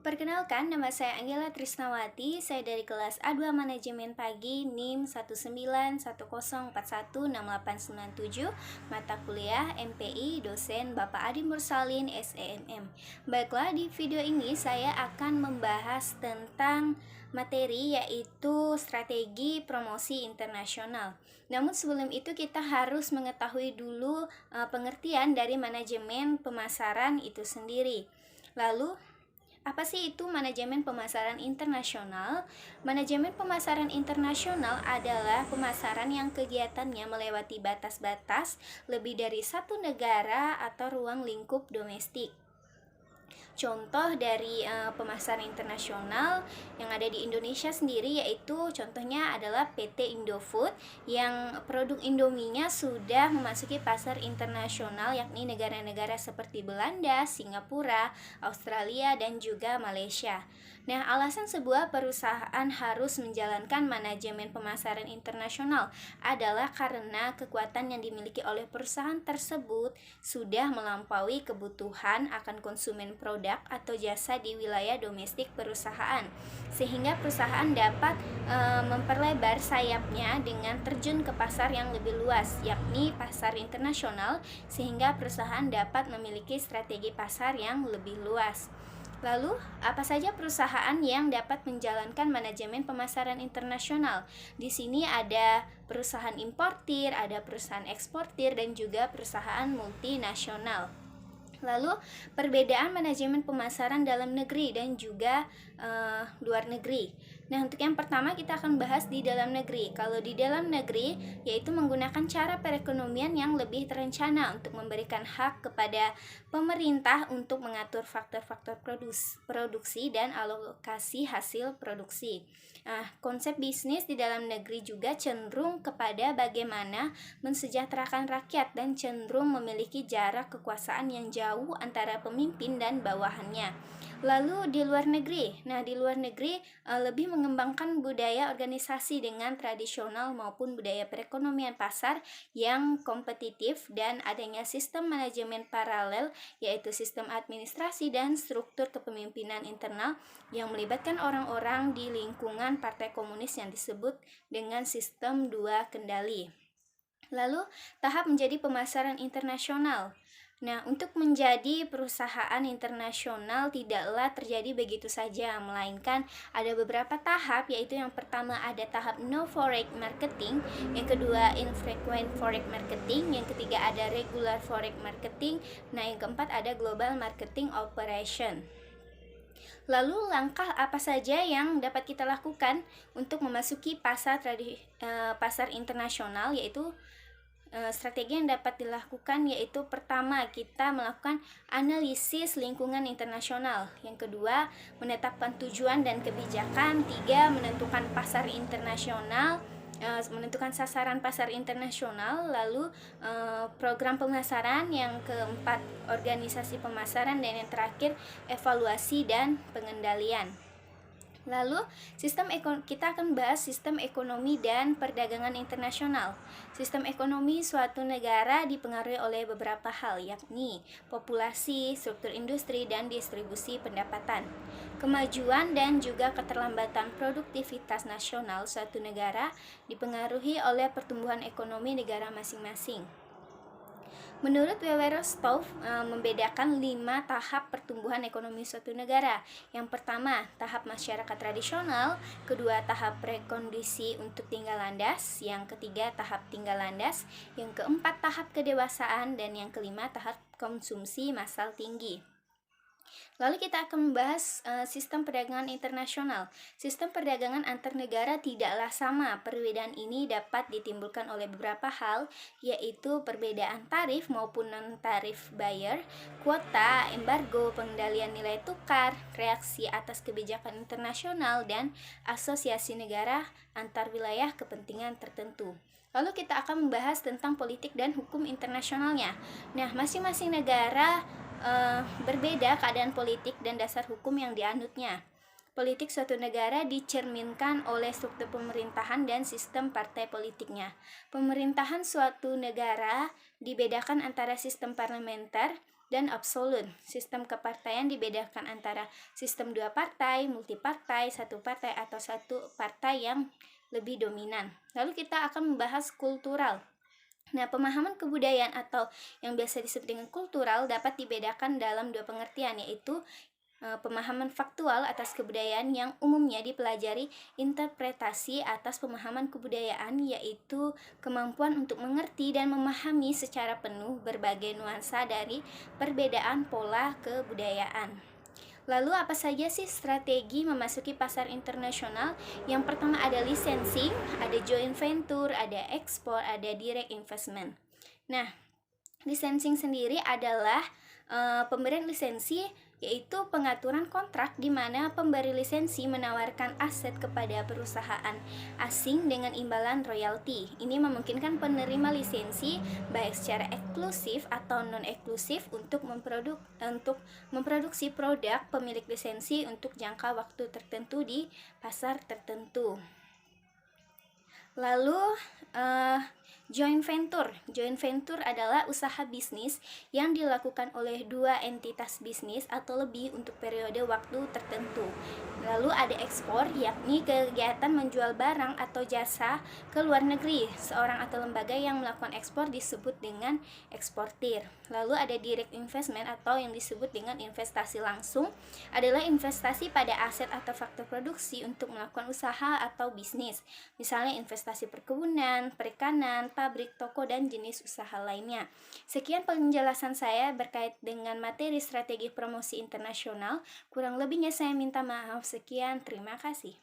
Perkenalkan, nama saya Anggela Trisnawati. Saya dari kelas A2 Manajemen Pagi NIM 19104168897, mata kuliah MPI, dosen Bapak Adi Mursalin, SEMM. Baiklah, di video ini saya akan membahas tentang materi yaitu strategi promosi internasional. Namun sebelum itu kita harus mengetahui dulu pengertian dari manajemen pemasaran itu sendiri. Lalu, apa sih itu manajemen pemasaran internasional? Manajemen pemasaran internasional adalah pemasaran yang kegiatannya melewati batas-batas lebih dari satu negara atau ruang lingkup domestik. Contoh dari pemasaran internasional yang ada di Indonesia sendiri yaitu contohnya adalah PT Indofood yang produk Indominya sudah memasuki pasar internasional yakni negara-negara seperti Belanda, Singapura, Australia, dan juga Malaysia. Nah, alasan sebuah perusahaan harus menjalankan manajemen pemasaran internasional adalah karena kekuatan yang dimiliki oleh perusahaan tersebut sudah melampaui kebutuhan akan konsumen produk atau jasa di wilayah domestik perusahaan, sehingga perusahaan dapat memperlebar sayapnya dengan terjun ke pasar yang lebih luas, yakni pasar internasional, sehingga perusahaan dapat memiliki strategi pasar yang lebih luas. Lalu, apa saja perusahaan yang dapat menjalankan manajemen pemasaran internasional? Di sini ada perusahaan importir, ada perusahaan eksportir, dan juga perusahaan multinasional. Lalu, perbedaan manajemen pemasaran dalam negeri dan juga luar negeri. Nah, untuk yang pertama kita akan bahas di dalam negeri. Kalau di dalam negeri, yaitu menggunakan cara perekonomian yang lebih terencana untuk memberikan hak kepada pemerintah untuk mengatur faktor-faktor produksi dan alokasi hasil produksi. Konsep bisnis di dalam negeri juga cenderung kepada bagaimana mensejahterakan rakyat dan cenderung memiliki jarak kekuasaan yang jauh antara pemimpin dan bawahannya. Lalu di luar negeri, di luar negeri lebih mengembangkan budaya organisasi dengan tradisional maupun budaya perekonomian pasar yang kompetitif dan adanya sistem manajemen paralel yaitu sistem administrasi dan struktur kepemimpinan internal yang melibatkan orang-orang di lingkungan Partai Komunis yang disebut dengan sistem dua kendali. Lalu, tahap menjadi pemasaran internasional. Nah, untuk menjadi perusahaan internasional tidaklah terjadi begitu saja, melainkan ada beberapa tahap, yaitu yang pertama ada tahap no foreign marketing, yang kedua infrequent foreign marketing, yang ketiga ada regular foreign marketing, yang keempat ada global marketing operation. Lalu langkah apa saja yang dapat kita lakukan untuk memasuki pasar internasional, yaitu strategi yang dapat dilakukan yaitu pertama kita melakukan analisis lingkungan internasional, yang kedua menetapkan tujuan dan kebijakan, tiga menentukan pasar internasional, menentukan sasaran pasar internasional, lalu program pemasaran, yang keempat organisasi pemasaran, dan yang terakhir evaluasi dan pengendalian. Lalu, kita akan bahas sistem ekonomi dan perdagangan internasional. Sistem ekonomi suatu negara dipengaruhi oleh beberapa hal, yakni populasi, struktur industri, dan distribusi pendapatan. Kemajuan dan juga keterlambatan produktivitas nasional suatu negara dipengaruhi oleh pertumbuhan ekonomi negara masing-masing. Menurut Wewerostov, membedakan 5 tahap pertumbuhan ekonomi suatu negara. Yang pertama, tahap masyarakat tradisional, kedua tahap prekondisi untuk tinggal landas, yang ketiga tahap tinggal landas, yang keempat tahap kedewasaan, dan yang kelima tahap konsumsi massal tinggi. Lalu kita akan membahas sistem perdagangan internasional. Sistem perdagangan antar negara tidaklah sama. Perbedaan ini dapat ditimbulkan oleh beberapa hal, yaitu perbedaan tarif maupun non-tarif buyer, kuota, embargo, pengendalian nilai tukar, reaksi atas kebijakan internasional, dan asosiasi negara antar wilayah kepentingan tertentu. Lalu kita akan membahas tentang politik dan hukum internasionalnya. Nah, masing-masing negara berbeda keadaan politik dan dasar hukum yang dianutnya. Politik suatu negara dicerminkan oleh struktur pemerintahan dan sistem partai politiknya. Pemerintahan suatu negara dibedakan antara sistem parlementer dan absolut. Sistem kepartaian dibedakan antara sistem dua partai, multipartai, satu partai, atau satu partai yang lebih dominan. Lalu kita akan membahas kultural. Nah, pemahaman kebudayaan atau yang biasa disebut dengan kultural dapat dibedakan dalam dua pengertian, yaitu pemahaman faktual atas kebudayaan yang umumnya dipelajari interpretasi atas pemahaman kebudayaan, yaitu kemampuan untuk mengerti dan memahami secara penuh berbagai nuansa dari perbedaan pola kebudayaan. Lalu apa saja sih strategi memasuki pasar internasional? Yang pertama ada licensing, ada joint venture, ada ekspor, ada direct investment. Nah, licensing sendiri adalah pemberian lisensi, yaitu pengaturan kontrak di mana pemberi lisensi menawarkan aset kepada perusahaan asing dengan imbalan royalti. Ini memungkinkan penerima lisensi baik secara eksklusif atau non-eksklusif untuk memproduksi produk pemilik lisensi untuk jangka waktu tertentu di pasar tertentu. Lalu joint venture. Joint venture adalah usaha bisnis yang dilakukan oleh dua entitas bisnis atau lebih untuk periode waktu tertentu. Lalu ada ekspor, yakni kegiatan menjual barang atau jasa ke luar negeri. Seorang atau lembaga yang melakukan ekspor disebut dengan eksportir. Lalu ada direct investment atau yang disebut dengan investasi langsung, adalah investasi pada aset atau faktor produksi untuk melakukan usaha atau bisnis. Misalnya investasi perkebunan, perikanan, pabrik, toko, dan jenis usaha lainnya. Sekian penjelasan saya berkait dengan materi strategi promosi internasional. Kurang lebihnya saya minta maaf. Sekian, terima kasih.